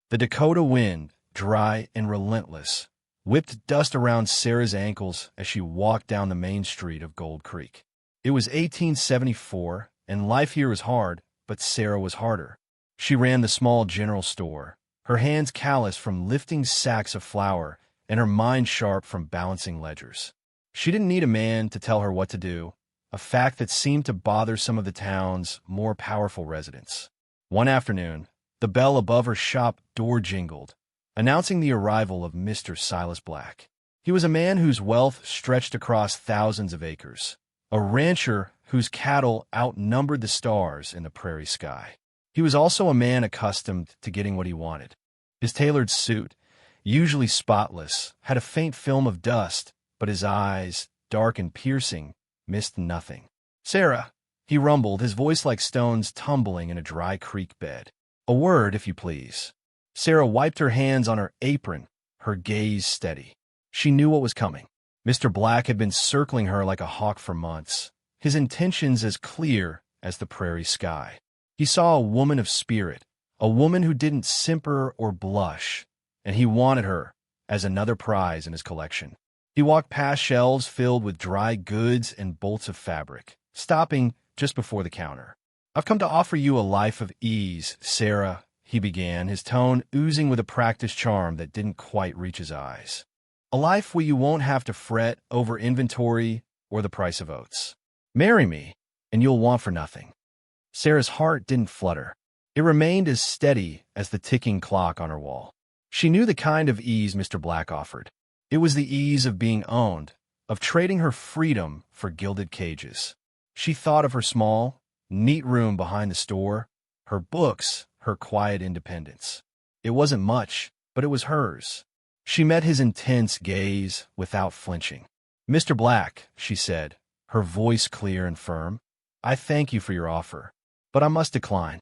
The Dakota wind, dry and relentless, whipped dust around Sarah's ankles as she walked down the main street of Gold Creek. It was 1874, and life here was hard, but Sarah was harder. She ran the small general store, her hands callous from lifting sacks of flour and her mind sharp from balancing ledgers. She didn't need a man to tell her what to do, a fact that seemed to bother some of the town's more powerful residents. One afternoon, the bell above her shop door jingled, announcing the arrival of Mr. Silas Black. He was a man whose wealth stretched across thousands of acres, a rancher whose cattle outnumbered the stars in the prairie sky. He was also a man accustomed to getting what he wanted. His tailored suit, usually spotless, had a faint film of dust, but his eyes, dark and piercing, missed nothing. "Sarah," he rumbled, his voice like stones tumbling in a dry creek bed. "A word, if you please." Sarah wiped her hands on her apron, her gaze steady. She knew what was coming. Mr. Black had been circling her like a hawk for months, his intentions as clear as the prairie sky. He saw a woman of spirit, a woman who didn't simper or blush, and he wanted her as another prize in his collection. He walked past shelves filled with dry goods and bolts of fabric, stopping just before the counter. "I've come to offer you a life of ease, Sarah," he began, his tone oozing with a practiced charm that didn't quite reach his eyes. "A life where you won't have to fret over inventory or the price of oats. Marry me, and you'll want for nothing." Sarah's heart didn't flutter. It remained as steady as the ticking clock on her wall. She knew the kind of ease Mr. Black offered. It was the ease of being owned, of trading her freedom for gilded cages. She thought of her small, neat room behind the store, her books, her quiet independence. It wasn't much, but it was hers. She met his intense gaze without flinching. "Mr. Black," she said, her voice clear and firm, "I thank you for your offer, but I must decline."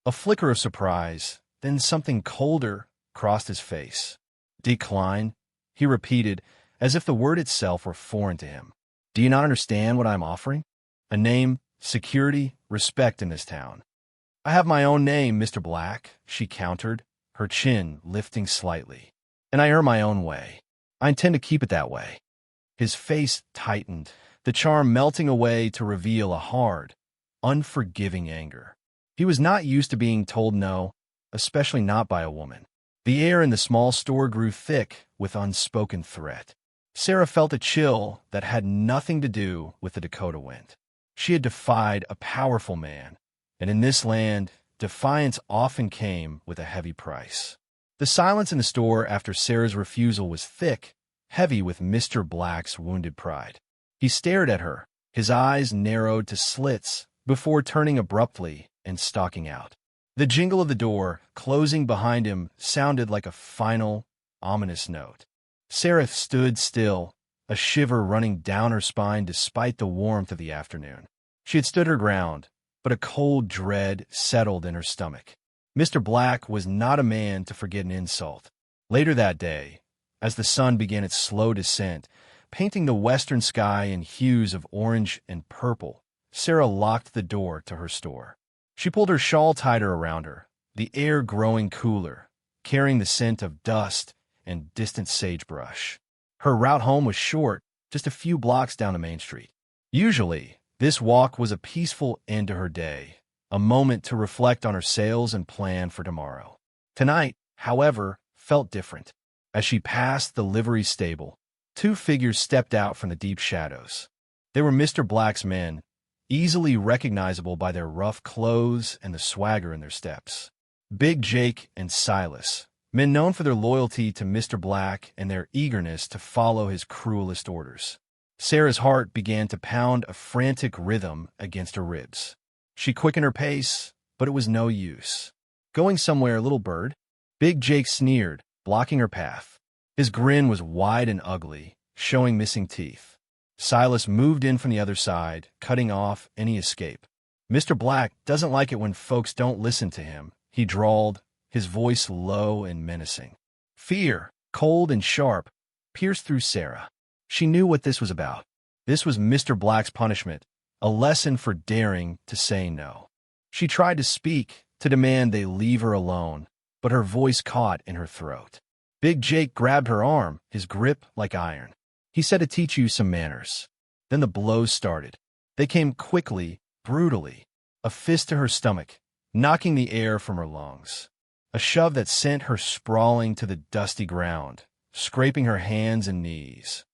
A flicker of surprise, then something colder, crossed his face. "Decline?" he repeated, as if the word itself were foreign to him. "Do you not understand what I am offering? A name, security, respect in this town." "I have my own name, Mr. Black," she countered, her chin lifting slightly. "And I earn my own way. I intend to keep it that way." His face tightened, the charm melting away to reveal a hard, unforgiving anger. He was not used to being told no, especially not by a woman. The air in the small store grew thick with unspoken threat. Sarah felt a chill that had nothing to do with the Dakota wind. She had defied a powerful man, and in this land, defiance often came with a heavy price. The silence in the store after Sarah's refusal was thick, heavy with Mr. Black's wounded pride. He stared at her, his eyes narrowed to slits, before turning abruptly and stalking out. The jingle of the door, closing behind him, sounded like a final, ominous note. Sarah stood still, a shiver running down her spine despite the warmth of the afternoon. She had stood her ground, but a cold dread settled in her stomach. Mr. Black was not a man to forget an insult. Later that day, as the sun began its slow descent, painting the western sky in hues of orange and purple, Sarah locked the door to her store. She pulled her shawl tighter around her, the air growing cooler, carrying the scent of dust and distant sagebrush. Her route home was short, just a few blocks down the main street. Usually, this walk was a peaceful end to her day, a moment to reflect on her sales and plan for tomorrow. Tonight, however, felt different. As she passed the livery stable, two figures stepped out from the deep shadows. They were Mr. Black's men, easily recognizable by their rough clothes and the swagger in their steps. Big Jake and Silas, men known for their loyalty to Mr. Black and their eagerness to follow his cruelest orders. Sarah's heart began to pound a frantic rhythm against her ribs. She quickened her pace, but it was no use. "Going somewhere, little bird?" Big Jake sneered, blocking her path. His grin was wide and ugly, showing missing teeth. Silas moved in from the other side, cutting off any escape. "Mr. Black doesn't like it when folks don't listen to him," he drawled, his voice low and menacing. Fear, cold and sharp, pierced through Sarah. She knew what this was about. This was Mr. Black's punishment, a lesson for daring to say no. She tried to speak, to demand they leave her alone, but her voice caught in her throat. Big Jake grabbed her arm, his grip like iron. He said to teach you some manners. Then the blows started. They came quickly, brutally. A fist to her stomach, knocking the air from her lungs. A shove that sent her sprawling to the dusty ground, scraping her hands and knees.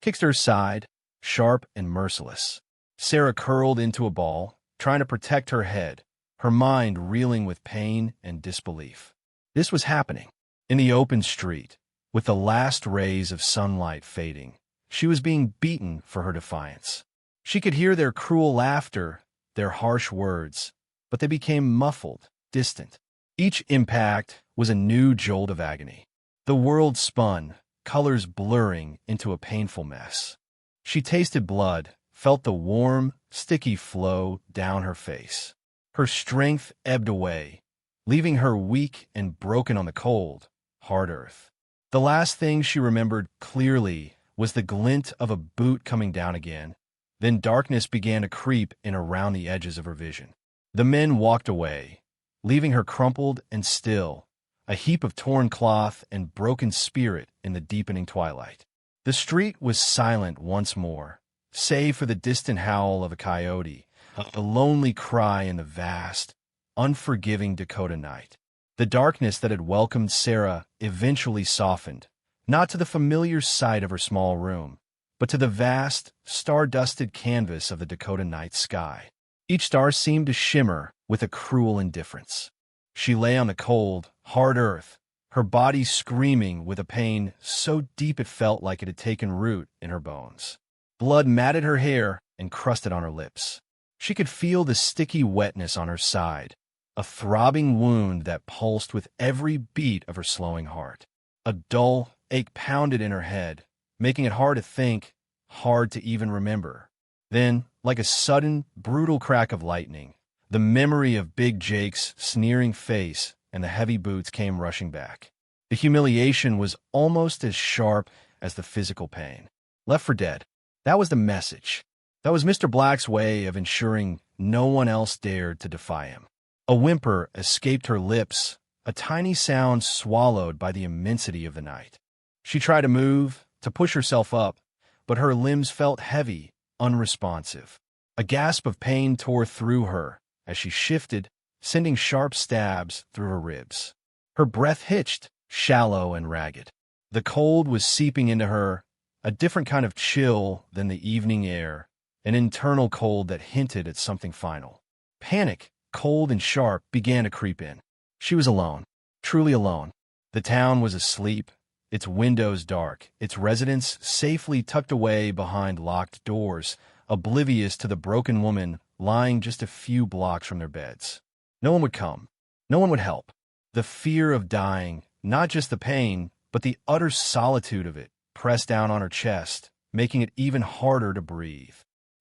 Kicks to her side, sharp and merciless. Sarah curled into a ball, trying to protect her head, her mind reeling with pain and disbelief. This was happening. In the open street, with the last rays of sunlight fading, she was being beaten for her defiance. She could hear their cruel laughter, their harsh words, but they became muffled, distant. Each impact was a new jolt of agony. The world spun, colors blurring into a painful mess. She tasted blood, felt the warm, sticky flow down her face. Her strength ebbed away, leaving her weak and broken on the cold, hard earth. The last thing she remembered clearly was the glint of a boot coming down again. Then darkness began to creep in around the edges of her vision. The men walked away, leaving her crumpled and still, a heap of torn cloth and broken spirit in the deepening twilight. The street was silent once more, save for the distant howl of a coyote, a lonely cry in the vast, unforgiving Dakota night. The darkness that had welcomed Sarah eventually softened, not to the familiar sight of her small room, but to the vast, star-dusted canvas of the Dakota night sky. Each star seemed to shimmer with a cruel indifference. She lay on the cold, hard earth, her body screaming with a pain so deep it felt like it had taken root in her bones. Blood matted her hair and crusted on her lips. She could feel the sticky wetness on her side, a throbbing wound that pulsed with every beat of her slowing heart. A dull ache pounded in her head, making it hard to think, hard to even remember. Then, like a sudden, brutal crack of lightning, the memory of Big Jake's sneering face and the heavy boots came rushing back. The humiliation was almost as sharp as the physical pain. Left for dead. That was the message. That was Mr. Black's way of ensuring no one else dared to defy him. A whimper escaped her lips, a tiny sound swallowed by the immensity of the night. She tried to move, to push herself up, but her limbs felt heavy, unresponsive. A gasp of pain tore through her as she shifted, sending sharp stabs through her ribs. Her breath hitched, shallow and ragged. The cold was seeping into her, a different kind of chill than the evening air, an internal cold that hinted at something final. Panic, cold and sharp, began to creep in. She was alone, truly alone. The town was asleep, its windows dark, its residents safely tucked away behind locked doors, oblivious to the broken woman lying just a few blocks from their beds. No one would come. No one would help. The fear of dying, not just the pain, but the utter solitude of it, pressed down on her chest, making it even harder to breathe.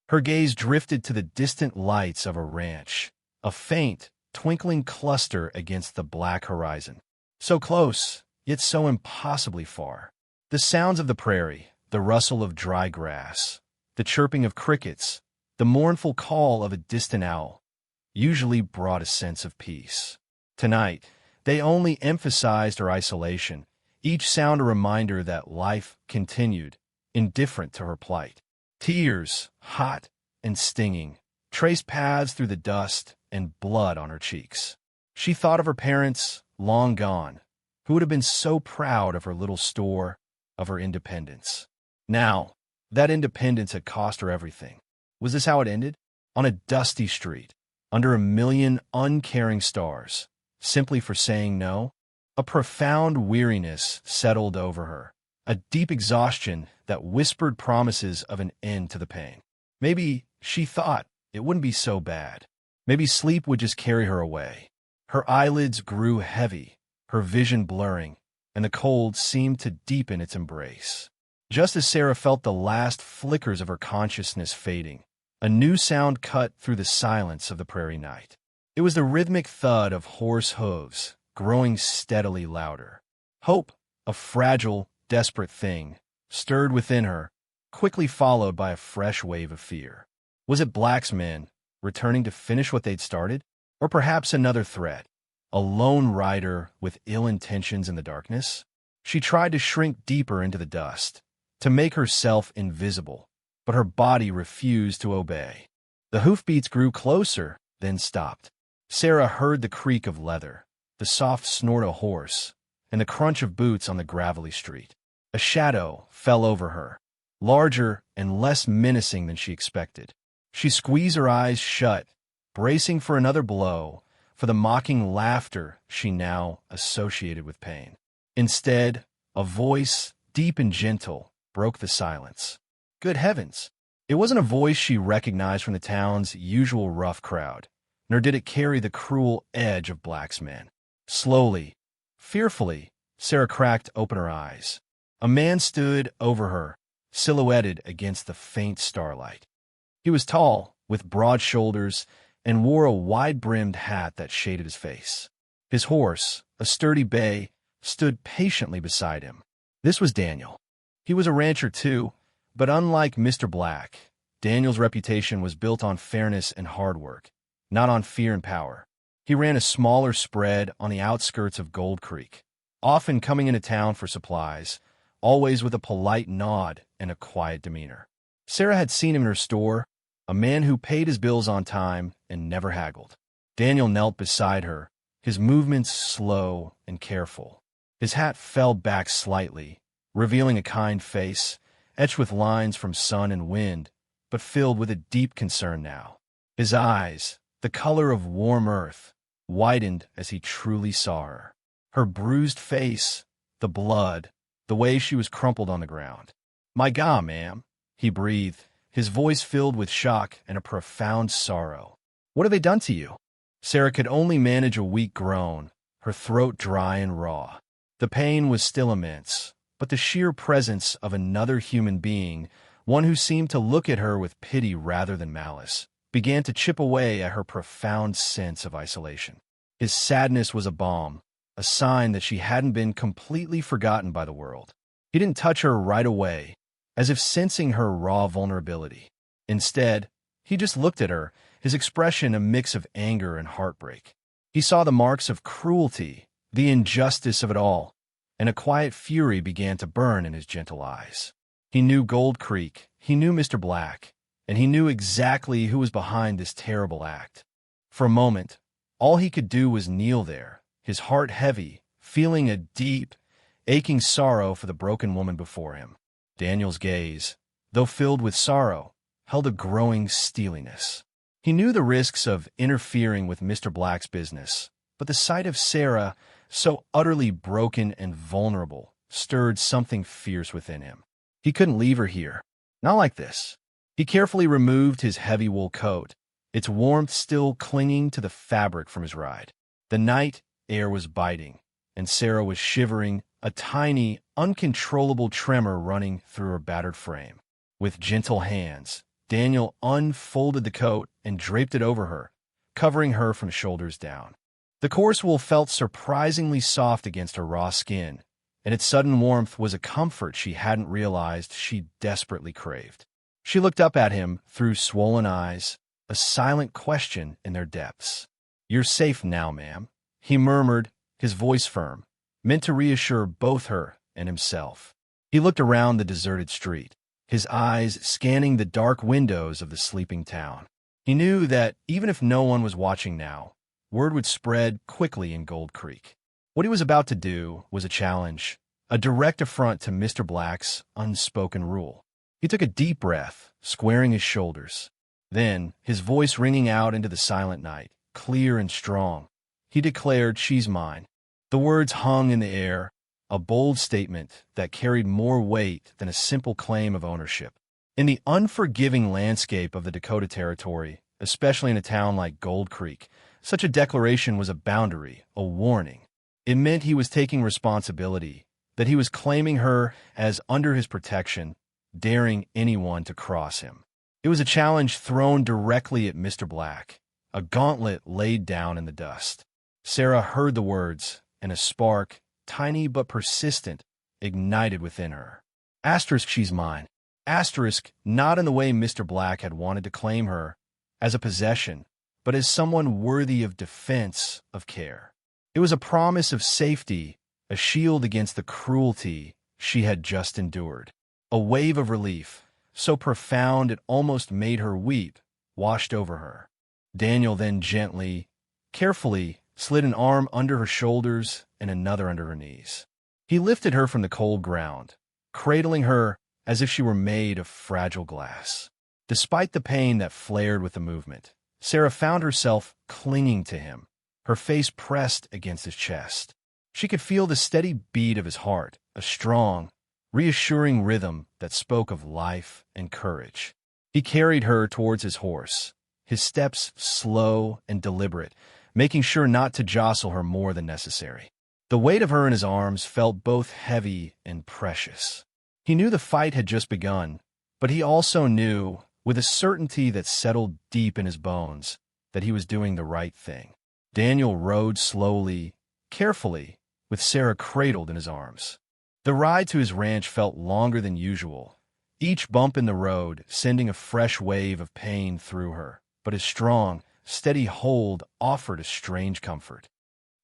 Her gaze drifted to the distant lights of a ranch, a faint, twinkling cluster against the black horizon. So close, yet so impossibly far. The sounds of the prairie, the rustle of dry grass, the chirping of crickets, the mournful call of a distant owl, usually brought a sense of peace. Tonight, they only emphasized her isolation, each sound a reminder that life continued, indifferent to her plight. Tears, hot and stinging, traced paths through the dust and blood on her cheeks. She thought of her parents, long gone, who would have been so proud of her little store, of her independence. Now, that independence had cost her everything. Was this how it ended? On a dusty street, under a million uncaring stars, simply for saying no? A profound weariness settled over her, a deep exhaustion that whispered promises of an end to the pain. Maybe, she thought, it wouldn't be so bad. Maybe sleep would just carry her away. Her eyelids grew heavy, her vision blurring, and the cold seemed to deepen its embrace. Just as Sarah felt the last flickers of her consciousness fading, a new sound cut through the silence of the prairie night. It was the rhythmic thud of horse hooves, growing steadily louder. Hope, a fragile, desperate thing, stirred within her, quickly followed by a fresh wave of fear. Was it Black's men, returning to finish what they'd started? Or perhaps another threat, a lone rider with ill intentions in the darkness? She tried to shrink deeper into the dust, to make herself invisible, but her body refused to obey. The hoofbeats grew closer, then stopped. Sarah heard the creak of leather, the soft snort of a horse, and the crunch of boots on the gravelly street. A shadow fell over her, larger and less menacing than she expected. She squeezed her eyes shut, bracing for another blow, for the mocking laughter she now associated with pain. Instead, a voice, deep and gentle, broke the silence. Good heavens! It wasn't a voice she recognized from the town's usual rough crowd, nor did it carry the cruel edge of Black's men. Slowly, fearfully, Sarah cracked open her eyes. A man stood over her, silhouetted against the faint starlight. He was tall, with broad shoulders, and wore a wide-brimmed hat that shaded his face. His horse, a sturdy bay, stood patiently beside him. This was Daniel. He was a rancher too, but unlike Mr. Black, Daniel's reputation was built on fairness and hard work, not on fear and power. He ran a smaller spread on the outskirts of Gold Creek, often coming into town for supplies, always with a polite nod and a quiet demeanor. Sarah had seen him in her store, a man who paid his bills on time and never haggled. Daniel knelt beside her, his movements slow and careful. His hat fell back slightly, revealing a kind face, etched with lines from sun and wind, but filled with a deep concern now. His eyes, the color of warm earth, widened as he truly saw her. Her bruised face, the blood, the way she was crumpled on the ground. "My God, ma'am," he breathed, his voice filled with shock and a profound sorrow. "What have they done to you?" Sarah could only manage a weak groan, her throat dry and raw. The pain was still immense, but the sheer presence of another human being, one who seemed to look at her with pity rather than malice, began to chip away at her profound sense of isolation. His sadness was a balm, a sign that she hadn't been completely forgotten by the world. He didn't touch her right away, as if sensing her raw vulnerability. Instead, he just looked at her, his expression a mix of anger and heartbreak. He saw the marks of cruelty, the injustice of it all, and a quiet fury began to burn in his gentle eyes. He knew Gold Creek, he knew Mr. Black, and he knew exactly who was behind this terrible act. For a moment, all he could do was kneel there, his heart heavy, feeling a deep, aching sorrow for the broken woman before him. Daniel's gaze, though filled with sorrow, held a growing steeliness. He knew the risks of interfering with Mr. Black's business, but the sight of Sarah, so utterly broken and vulnerable, stirred something fierce within him. He couldn't leave her here. Not like this. He carefully removed his heavy wool coat, its warmth still clinging to the fabric from his ride. The night air was biting, and Sarah was shivering, a tiny, uncontrollable tremor running through her battered frame. With gentle hands, Daniel unfolded the coat and draped it over her, covering her from shoulders down. The coarse wool felt surprisingly soft against her raw skin, and its sudden warmth was a comfort she hadn't realized she desperately craved. She looked up at him through swollen eyes, a silent question in their depths. "You're safe now, ma'am," he murmured, his voice firm, meant to reassure both her and himself. He looked around the deserted street, his eyes scanning the dark windows of the sleeping town. He knew that even if no one was watching now, word would spread quickly in Gold Creek. What he was about to do was a challenge, a direct affront to Mr. Black's unspoken rule. He took a deep breath, squaring his shoulders. Then, his voice ringing out into the silent night, clear and strong, he declared, "She's mine." The words hung in the air, a bold statement that carried more weight than a simple claim of ownership. In the unforgiving landscape of the Dakota Territory, especially in a town like Gold Creek, such a declaration was a boundary, a warning. It meant he was taking responsibility, that he was claiming her as under his protection, daring anyone to cross him. It was a challenge thrown directly at Mr. Black, a gauntlet laid down in the dust. Sarah heard the words, and a spark, tiny but persistent, ignited within her. Asterisk, she's mine. Asterisk, not in the way Mr. Black had wanted to claim her, as a possession, but as someone worthy of defense, of care. It was a promise of safety, a shield against the cruelty she had just endured. A wave of relief, so profound it almost made her weep, washed over her. Daniel then gently, carefully, slid an arm under her shoulders and another under her knees. He lifted her from the cold ground, cradling her as if she were made of fragile glass. Despite the pain that flared with the movement, Sarah found herself clinging to him, her face pressed against his chest. She could feel the steady beat of his heart, a strong, reassuring rhythm that spoke of life and courage. He carried her towards his horse, his steps slow and deliberate, making sure not to jostle her more than necessary. The weight of her in his arms felt both heavy and precious. He knew the fight had just begun, but he also knew, with a certainty that settled deep in his bones, that he was doing the right thing. Daniel rode slowly, carefully, with Sarah cradled in his arms. The ride to his ranch felt longer than usual, each bump in the road sending a fresh wave of pain through her, but his strong, steady hold offered a strange comfort.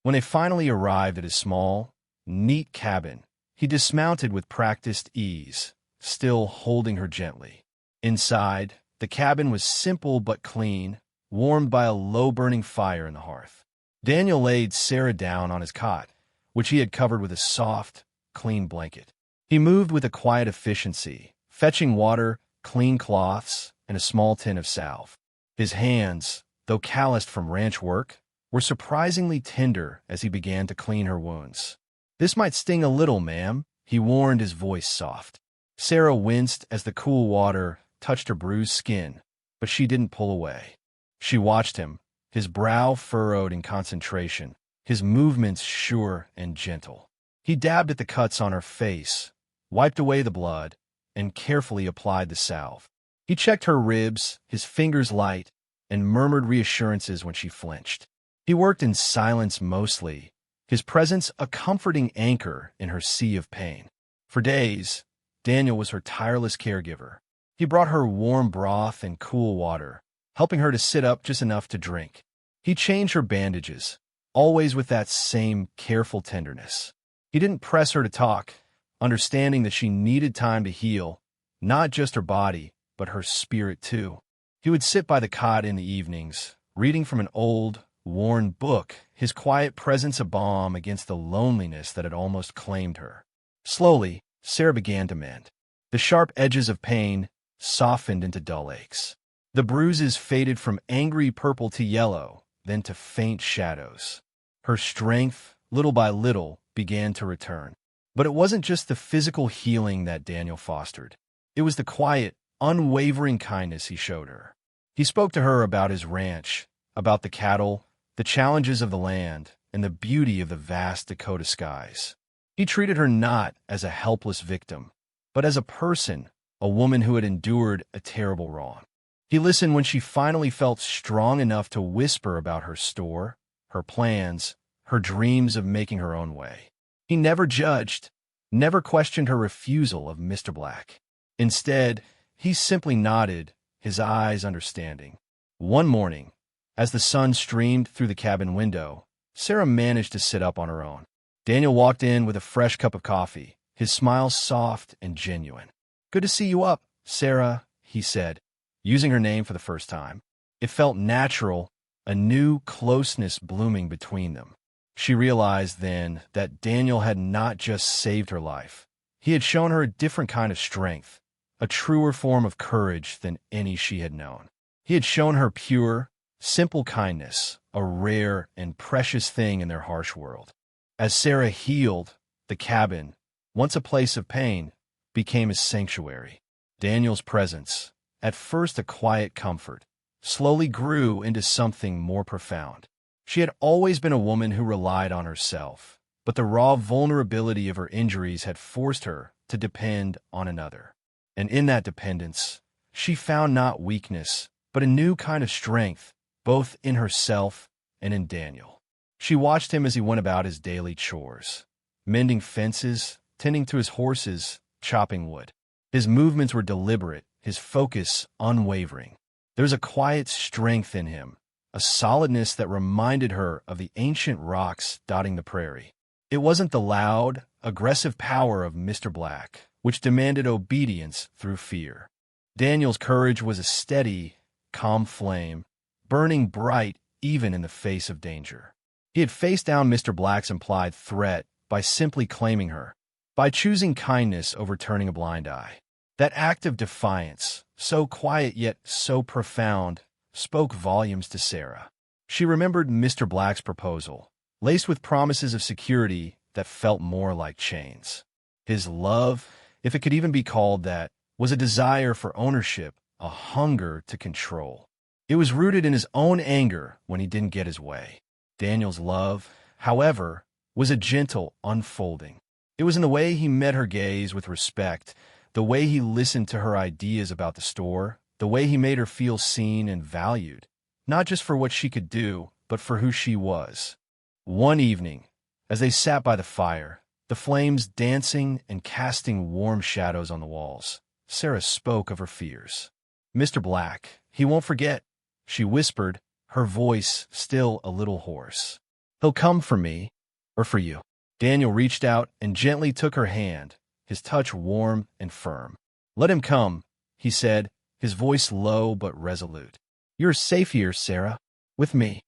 When they finally arrived at his small, neat cabin, he dismounted with practiced ease, still holding her gently. Inside, the cabin was simple but clean, warmed by a low-burning fire in the hearth. Daniel laid Sarah down on his cot, which he had covered with a soft, clean blanket. He moved with a quiet efficiency, fetching water, clean cloths, and a small tin of salve. His hands, though calloused from ranch work, were surprisingly tender as he began to clean her wounds. "This might sting a little, ma'am," he warned, his voice soft. Sarah winced as the cool water touched her bruised skin, but she didn't pull away. She watched him, his brow furrowed in concentration, his movements sure and gentle. He dabbed at the cuts on her face, wiped away the blood, and carefully applied the salve. He checked her ribs, his fingers light, and murmured reassurances when she flinched. He worked in silence mostly, his presence a comforting anchor in her sea of pain. For days, Daniel was her tireless caregiver. He brought her warm broth and cool water, helping her to sit up just enough to drink. He changed her bandages, always with that same careful tenderness. He didn't press her to talk, understanding that she needed time to heal, not just her body, but her spirit too. He would sit by the cot in the evenings, reading from an old, worn book, his quiet presence a balm against the loneliness that had almost claimed her. Slowly, Sarah began to mend. The sharp edges of pain softened into dull aches. The bruises faded from angry purple to yellow, then to faint shadows. Her strength, little by little, began to return. But it wasn't just the physical healing that Daniel fostered. It was the quiet, unwavering kindness he showed her. He spoke to her about his ranch, about the cattle, the challenges of the land, and the beauty of the vast Dakota skies. He treated her not as a helpless victim, but as a person, a woman who had endured a terrible wrong. He listened when she finally felt strong enough to whisper about her store, her plans, her dreams of making her own way. He never judged, never questioned her refusal of Mr. Black. Instead, he simply nodded, his eyes understanding. One morning, as the sun streamed through the cabin window, Sarah managed to sit up on her own. Daniel walked in with a fresh cup of coffee, his smile soft and genuine. "Good to see you up, Sarah," he said, using her name for the first time. It felt natural, a new closeness blooming between them. She realized then that Daniel had not just saved her life. He had shown her a different kind of strength, a truer form of courage than any she had known. He had shown her pure, simple kindness, a rare and precious thing in their harsh world. As Sarah healed, the cabin, once a place of pain, became a sanctuary. Daniel's presence, at first a quiet comfort, slowly grew into something more profound. She had always been a woman who relied on herself, but the raw vulnerability of her injuries had forced her to depend on another. And in that dependence, she found not weakness, but a new kind of strength, both in herself and in Daniel. She watched him as he went about his daily chores, mending fences, tending to his horses, chopping wood. His movements were deliberate, his focus unwavering. There was a quiet strength in him, a solidness that reminded her of the ancient rocks dotting the prairie. It wasn't the loud, aggressive power of Mr. Black, which demanded obedience through fear. Daniel's courage was a steady, calm flame, burning bright even in the face of danger. He had faced down Mr. Black's implied threat by simply claiming her, by choosing kindness over turning a blind eye. That act of defiance, so quiet yet so profound, spoke volumes to Sarah. She remembered Mr. Black's proposal, laced with promises of security that felt more like chains. His love, if it could even be called that, was a desire for ownership, a hunger to control. It was rooted in his own anger when he didn't get his way. Daniel's love, however, was a gentle unfolding. It was in the way he met her gaze with respect, the way he listened to her ideas about the store, the way he made her feel seen and valued, not just for what she could do, but for who she was. One evening, as they sat by the fire, the flames dancing and casting warm shadows on the walls, Sarah spoke of her fears. "Mr. Black, he won't forget," she whispered, her voice still a little hoarse. "He'll come for me, or for you." Daniel reached out and gently took her hand, his touch warm and firm. "Let him come," he said, his voice low but resolute. "You're safe here, Sarah, with me."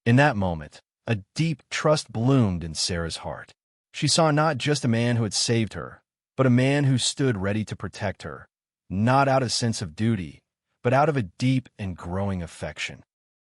In that moment, a deep trust bloomed in Sarah's heart. She saw not just a man who had saved her, but a man who stood ready to protect her, not out of a sense of duty, but out of a deep and growing affection.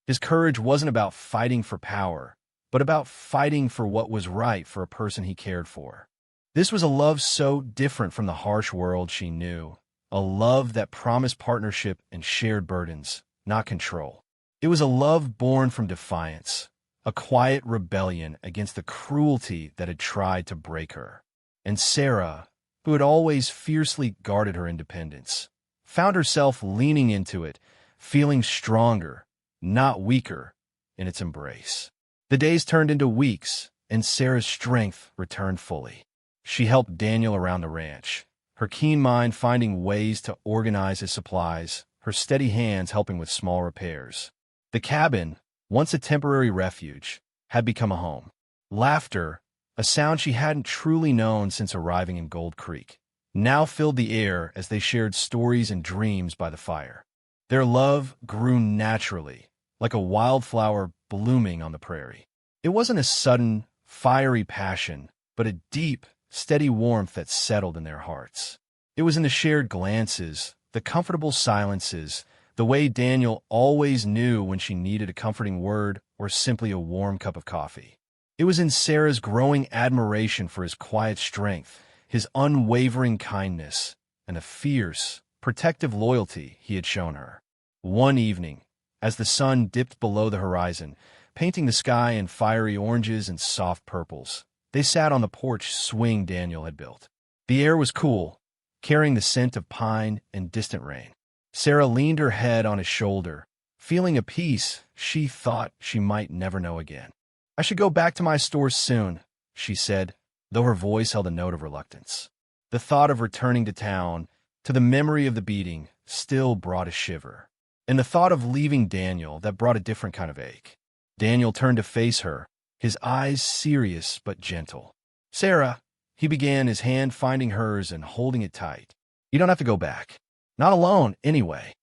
His courage wasn't about fighting for power, but about fighting for what was right for a person he cared for. This was a love so different from the harsh world she knew, a love that promised partnership and shared burdens, not control. It was a love born from defiance, a quiet rebellion against the cruelty that had tried to break her. And Sarah, who had always fiercely guarded her independence, found herself leaning into it, feeling stronger, not weaker, in its embrace. The days turned into weeks, and Sarah's strength returned fully. She helped Daniel around the ranch, her keen mind finding ways to organize his supplies, her steady hands helping with small repairs. The cabin, once a temporary refuge, had become a home. Laughter, a sound she hadn't truly known since arriving in Gold Creek, now filled the air as they shared stories and dreams by the fire. Their love grew naturally, like a wildflower blooming on the prairie. It wasn't a sudden, fiery passion, but a deep, steady warmth that settled in their hearts. It was in the shared glances, the comfortable silences, the way Daniel always knew when she needed a comforting word or simply a warm cup of coffee. It was in Sarah's growing admiration for his quiet strength, his unwavering kindness, and the fierce, protective loyalty he had shown her. One evening, as the sun dipped below the horizon, painting the sky in fiery oranges and soft purples, they sat on the porch swing Daniel had built. The air was cool, carrying the scent of pine and distant rain. Sarah leaned her head on his shoulder, feeling a peace she thought she might never know again. "I should go back to my store soon," she said, though her voice held a note of reluctance. The thought of returning to town, to the memory of the beating, still brought a shiver. And the thought of leaving Daniel, that brought a different kind of ache. Daniel turned to face her, his eyes serious but gentle. "Sarah," he began, his hand finding hers and holding it tight. "You don't have to go back. Not alone, anyway."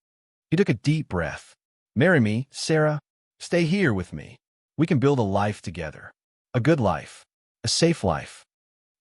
He took a deep breath. "Marry me, Sarah. Stay here with me. We can build a life together. A good life. A safe life."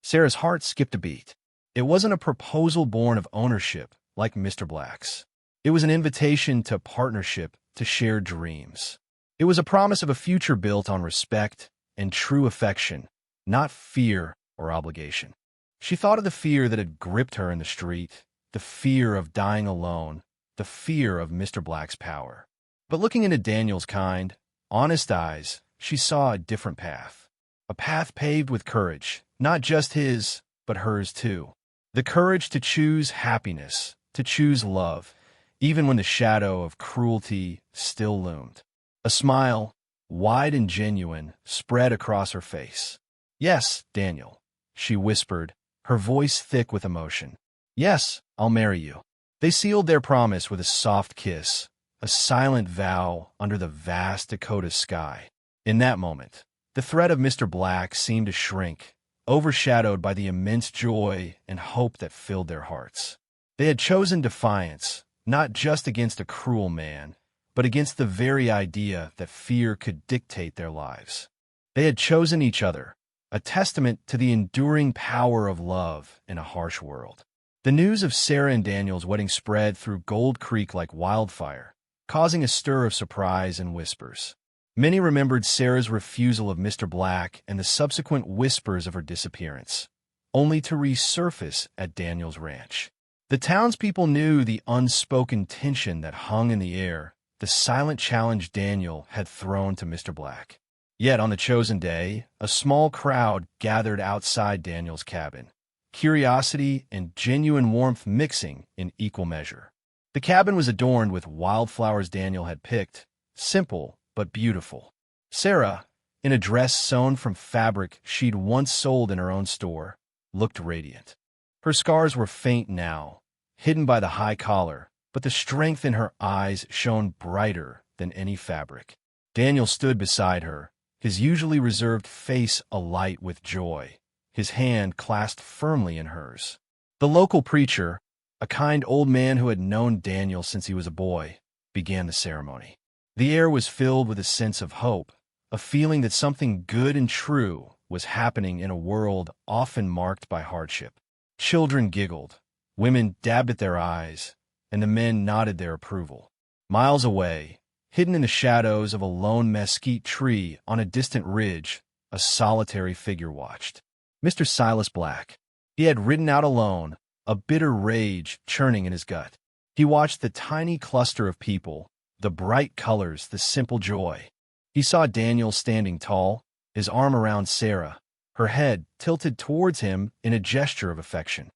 Sarah's heart skipped a beat. It wasn't a proposal born of ownership, like Mr. Black's. It was an invitation to partnership, to shared dreams. It was a promise of a future built on respect and true affection, not fear or obligation. She thought of the fear that had gripped her in the street, the fear of dying alone, the fear of Mr. Black's power. But looking into Daniel's kind, honest eyes, she saw a different path. A path paved with courage, not just his, but hers too. The courage to choose happiness, to choose love, even when the shadow of cruelty still loomed. A smile, wide and genuine, spread across her face. "Yes, Daniel," she whispered, her voice thick with emotion. "Yes, I'll marry you." They sealed their promise with a soft kiss, a silent vow under the vast Dakota sky. In that moment, the threat of Mr. Black seemed to shrink, overshadowed by the immense joy and hope that filled their hearts. They had chosen defiance, not just against a cruel man, but against the very idea that fear could dictate their lives. They had chosen each other, a testament to the enduring power of love in a harsh world. The news of Sarah and Daniel's wedding spread through Gold Creek like wildfire, causing a stir of surprise and whispers. Many remembered Sarah's refusal of Mr. Black and the subsequent whispers of her disappearance, only to resurface at Daniel's ranch. The townspeople knew the unspoken tension that hung in the air, the silent challenge Daniel had thrown to Mr. Black. Yet on the chosen day, a small crowd gathered outside Daniel's cabin, curiosity and genuine warmth mixing in equal measure. The cabin was adorned with wildflowers Daniel had picked, simple but beautiful. Sarah, in a dress sewn from fabric she'd once sold in her own store, looked radiant. Her scars were faint now, hidden by the high collar, but the strength in her eyes shone brighter than any fabric. Daniel stood beside her, his usually reserved face alight with joy, his hand clasped firmly in hers. The local preacher, a kind old man who had known Daniel since he was a boy, began the ceremony. The air was filled with a sense of hope, a feeling that something good and true was happening in a world often marked by hardship. Children giggled, women dabbed at their eyes, and the men nodded their approval. Miles away, hidden in the shadows of a lone mesquite tree on a distant ridge, a solitary figure watched. Mr. Silas Black. He had ridden out alone, a bitter rage churning in his gut. He watched the tiny cluster of people, the bright colors, the simple joy. He saw Daniel standing tall, his arm around Sarah, her head tilted towards him in a gesture of affection.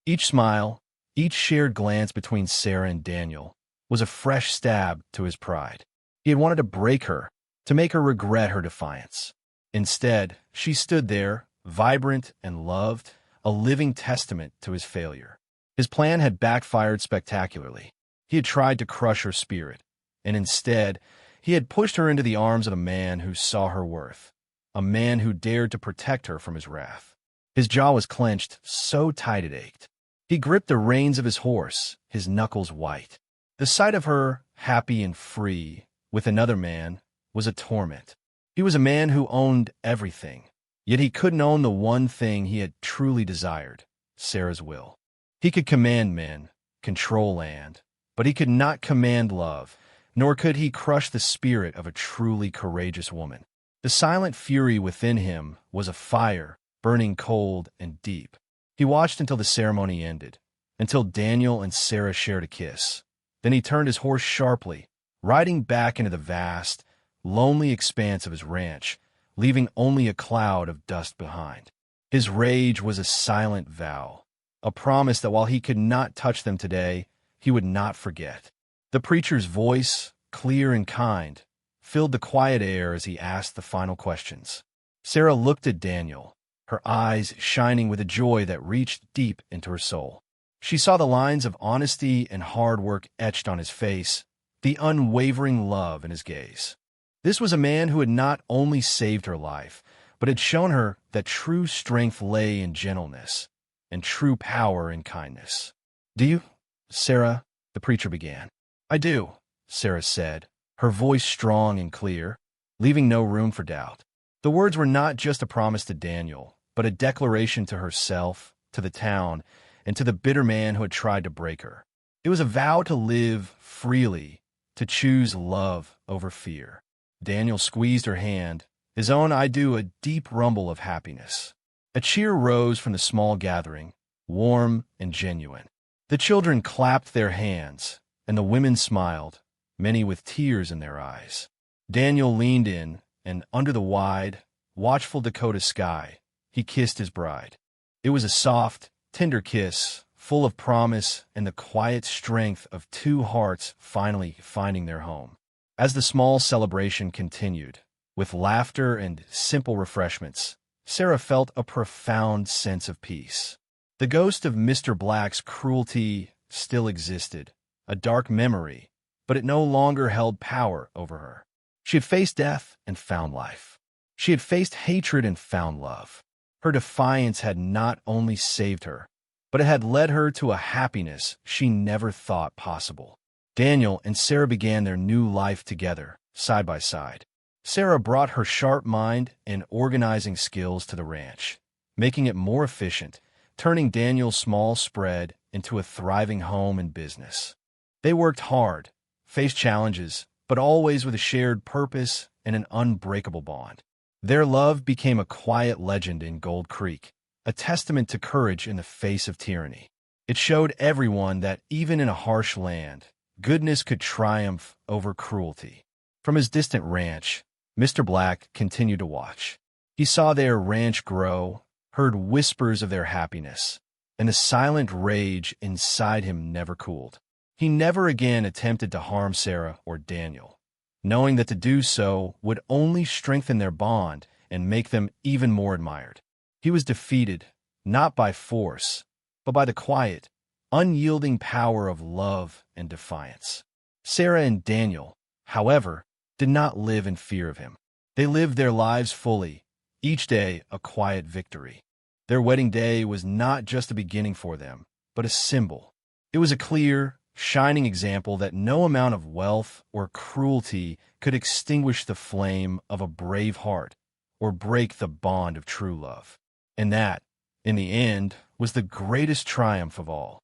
Each smile, each shared glance between Sarah and Daniel, was a fresh stab to his pride. He had wanted to break her, to make her regret her defiance. Instead, she stood there, vibrant and loved, a living testament to his failure. His plan had backfired spectacularly. He had tried to crush her spirit, and instead, he had pushed her into the arms of a man who saw her worth, a man who dared to protect her from his wrath. His jaw was clenched so tight it ached. He gripped the reins of his horse, his knuckles white. The sight of her, happy and free, with another man, was a torment. He was a man who owned everything, yet he couldn't own the one thing he had truly desired, Sarah's will. He could command men, control land, but he could not command love, nor could he crush the spirit of a truly courageous woman. The silent fury within him was a fire, burning cold and deep. He watched until the ceremony ended, until Daniel and Sarah shared a kiss. Then he turned his horse sharply, riding back into the vast, lonely expanse of his ranch, leaving only a cloud of dust behind. His rage was a silent vow, a promise that while he could not touch them today, he would not forget. The preacher's voice, clear and kind, filled the quiet air as he asked the final questions. Sarah looked at Daniel, her eyes shining with a joy that reached deep into her soul. She saw the lines of honesty and hard work etched on his face, the unwavering love in his gaze. This was a man who had not only saved her life, but had shown her that true strength lay in gentleness, and true power in kindness. "Do you, Sarah?" the preacher began. "I do," Sarah said, her voice strong and clear, leaving no room for doubt. The words were not just a promise to Daniel, but a declaration to herself, to the town, and to the bitter man who had tried to break her. It was a vow to live freely, to choose love over fear. Daniel squeezed her hand, his own "I do" a deep rumble of happiness. A cheer rose from the small gathering, warm and genuine. The children clapped their hands, and the women smiled, many with tears in their eyes. Daniel leaned in, and under the wide, watchful Dakota sky, he kissed his bride. It was a soft, tender kiss, full of promise and the quiet strength of two hearts finally finding their home. As the small celebration continued, with laughter and simple refreshments, Sarah felt a profound sense of peace. The ghost of Mr. Black's cruelty still existed, a dark memory, but it no longer held power over her. She had faced death and found life. She had faced hatred and found love. Her defiance had not only saved her, but it had led her to a happiness she never thought possible. Daniel and Sarah began their new life together, side by side. Sarah brought her sharp mind and organizing skills to the ranch, making it more efficient, turning Daniel's small spread into a thriving home and business. They worked hard, faced challenges, but always with a shared purpose and an unbreakable bond. Their love became a quiet legend in Gold Creek, a testament to courage in the face of tyranny. It showed everyone that even in a harsh land, goodness could triumph over cruelty. From his distant ranch, Mr. Black continued to watch. He saw their ranch grow, heard whispers of their happiness, and the silent rage inside him never cooled. He never again attempted to harm Sarah or Daniel, knowing that to do so would only strengthen their bond and make them even more admired. He was defeated, not by force, but by the quiet, unyielding power of love and defiance. Sarah and Daniel, however, did not live in fear of him. They lived their lives fully, each day a quiet victory. Their wedding day was not just a beginning for them, but a symbol. It was a clear, shining example that no amount of wealth or cruelty could extinguish the flame of a brave heart or break the bond of true love. And that, in the end, was the greatest triumph of all.